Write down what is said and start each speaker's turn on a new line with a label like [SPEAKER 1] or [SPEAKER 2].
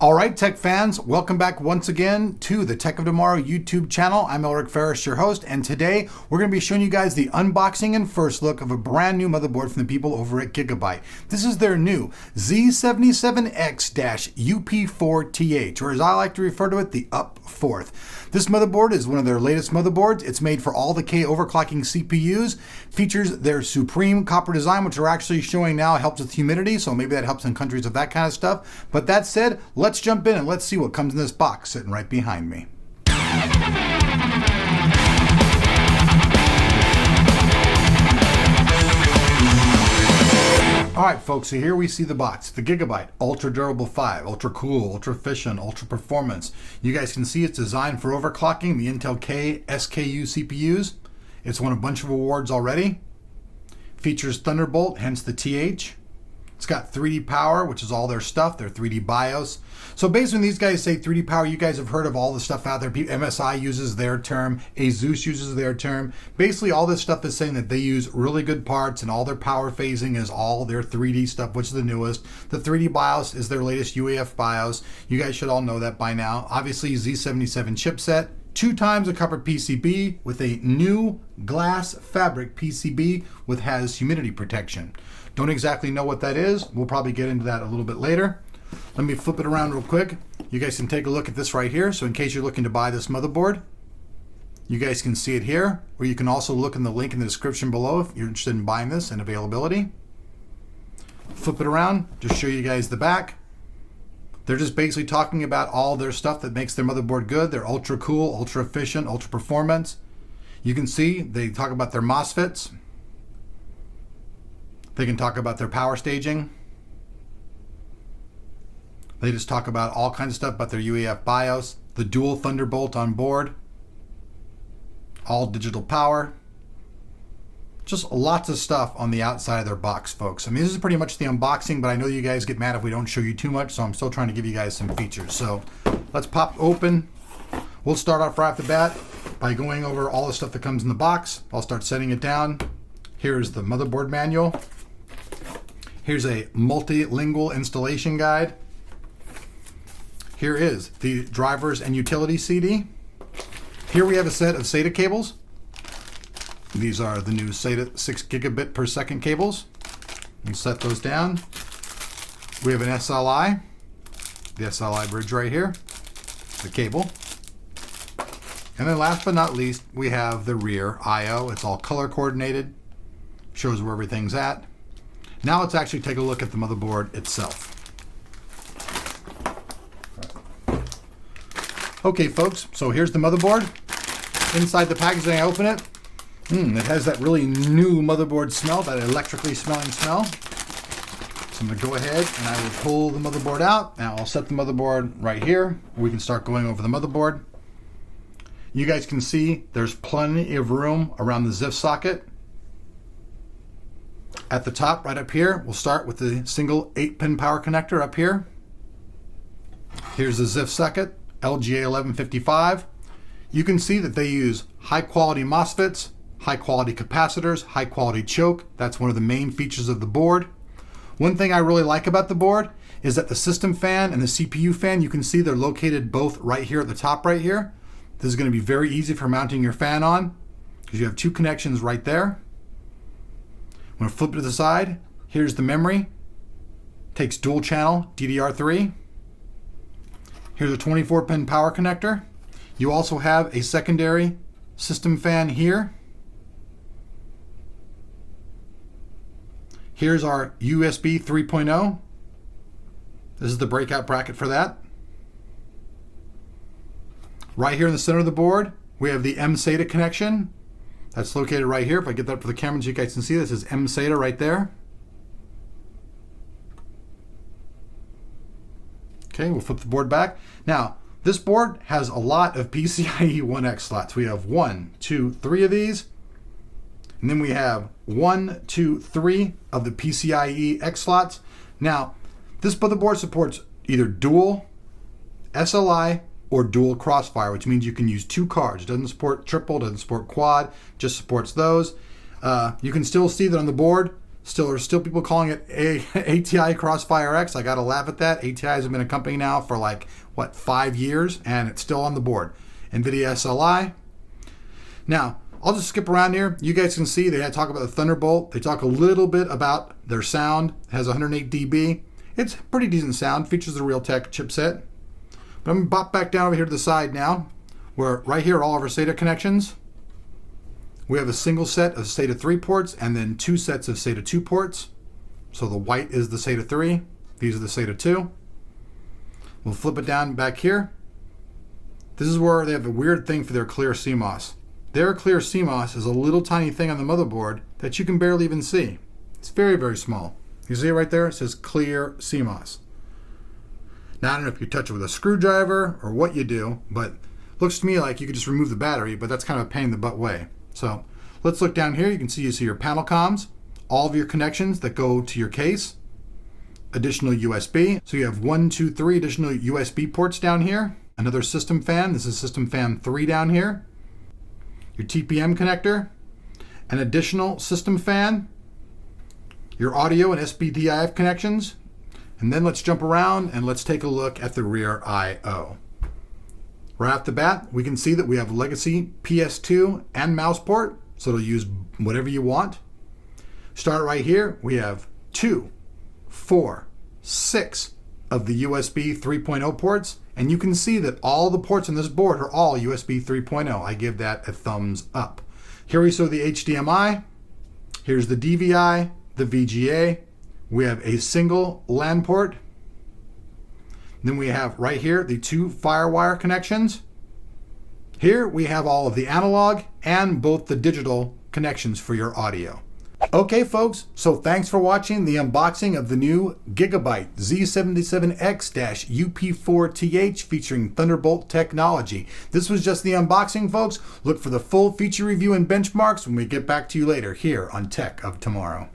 [SPEAKER 1] All right, tech fans, welcome back once again to the Tech of Tomorrow YouTube channel. I'm Elric Ferris, your host, and today we're going to be showing you guys the unboxing and first look of a brand new motherboard from the people over at Gigabyte. This is their new Z77X-UP4TH, or as I like to refer to it, the UP4. This motherboard is one of their latest motherboards. It's made for all the K overclocking CPUs, features their supreme copper design, which we're actually showing now helps with humidity, so maybe that helps in countries with that kind of stuff. But that said, let's jump in and let's see what comes in this box sitting right behind me. All right, folks, so here we see the box. The Gigabyte Ultra Durable 5, Ultra Cool, Ultra Efficient, Ultra Performance. You guys can see it's designed for overclocking the Intel K SKU CPUs. It's won a bunch of awards already. Features Thunderbolt, hence the TH. It's got 3D power, which is all their stuff, their 3D BIOS. So basically when these guys say 3D power, you guys have heard of all the stuff out there. MSI uses their term, ASUS uses their term. Basically all this stuff is saying that they use really good parts and all their power phasing is all their 3D stuff, which is the newest. The 3D BIOS is their latest UEF BIOS. You guys should all know that by now. Obviously Z77 chipset. 2 times a copper PCB with a new glass fabric PCB with has humidity protection. Don't exactly know what that is. We'll probably get into that a little bit later. Let me flip it around real quick. You guys can take a look at this right here. So in case you're looking to buy this motherboard, you guys can see it here, or you can also look in the link in the description below if you're interested in buying this and availability. Flip it around, just show you guys the back. They're just basically talking about all their stuff that makes their motherboard good. They're ultra cool, ultra efficient, ultra performance. You can see they talk about their MOSFETs. They can talk about their power staging. They just talk about all kinds of stuff about their UEF BIOS, the dual Thunderbolt on board, all digital power. Just lots of stuff on the outside of their box, folks. I mean, this is pretty much the unboxing, but I know you guys get mad if we don't show you too much, so I'm still trying to give you guys some features. So let's pop open. We'll start off right off the bat by going over all the stuff that comes in the box. I'll start setting it down. Here's the motherboard manual. Here's a multilingual installation guide. Here is the drivers and utility CD. Here we have a set of SATA cables. These are the new SATA 6 gigabit per second cables. You set those down. We have an SLI, the SLI bridge right here, the cable. And then last but not least, we have the rear I/O. It's all color coordinated, shows where everything's at. Now let's actually take a look at the motherboard itself. Okay, folks, so here's the motherboard. Inside the packaging, I open it. It has that really new motherboard smell, that electrically smelling smell. So I'm going to go ahead and I will pull the motherboard out. Now I'll set the motherboard right here. We can start going over the motherboard. You guys can see there's plenty of room around the ZIF socket. At the top, right up here, we'll start with the single 8-pin power connector up here. Here's the ZIF socket, LGA1155. You can see that they use high-quality MOSFETs, high-quality capacitors, high-quality choke. That's one of the main features of the board. One thing I really like about the board is that the system fan and the CPU fan, you can see they're located both right here at the top right here. This is going to be very easy for mounting your fan on because you have 2 connections right there. I'm going to flip it to the side. Here's the memory. Takes dual channel DDR3. Here's a 24-pin power connector. You also have a secondary system fan here. Here's our USB 3.0. This is the breakout bracket for that. Right here in the center of the board, we have the M-SATA connection. That's located right here. If I get that up for the camera so you guys can see, this is M-SATA right there. Okay, we'll flip the board back. Now, this board has a lot of PCIe 1X slots. We have 1, 2, 3 of these. And then we have 1, 2, 3 of the PCIe X slots. Now, this motherboard supports either dual SLI or dual crossfire, which means you can use 2 cards. It doesn't support triple, doesn't support quad, just supports those. You can still see that on the board, There's still people calling it ATI Crossfire X. I gotta laugh at that. ATI has been a company now for like, what, 5 years, and it's still on the board. NVIDIA SLI. Now, I'll just skip around here. You guys can see they talk about the Thunderbolt. They talk a little bit about their sound. It has 108 dB. It's pretty decent sound. Features the Realtek chipset. But I'm going to bop back down over here to the side now, where right here are all of our SATA connections. We have a single set of SATA 3 ports and then 2 sets of SATA 2 ports. So the white is the SATA 3. These are the SATA 2. We'll flip it down back here. This is where they have a weird thing for their clear Cmos. Their clear Cmos is a little tiny thing on the motherboard that you can barely even see. It's very, very small. You see it right there? It says clear Cmos. Now, I don't know if you touch it with a screwdriver or what you do, but it looks to me like you could just remove the battery, but that's kind of a pain in the butt way. So let's look down here. You see your panel comms, all of your connections that go to your case, additional USB. So you have 1, 2, 3 additional USB ports down here. Another system fan. This is system fan 3 down here. Your TPM connector, an additional system fan, your audio and SPDIF connections, and then let's jump around and let's take a look at the rear I/O. Right off the bat, we can see that we have legacy PS2 and mouse port, so it'll use whatever you want. Start right here, we have 2, 4, 6 of the USB 3.0 ports, and you can see that all the ports on this board are all USB 3.0. I give that a thumbs up. Here we saw the HDMI. Here's the DVI, the VGA. We have a single LAN port. Then we have right here the 2 FireWire connections. Here we have all of the analog and both the digital connections for your audio. Okay folks, so thanks for watching the unboxing of the new Gigabyte Z77X-UP4 featuring Thunderbolt technology. This was just the unboxing, folks. Look for the full feature review and benchmarks when we get back to you later here on Tech of Tomorrow.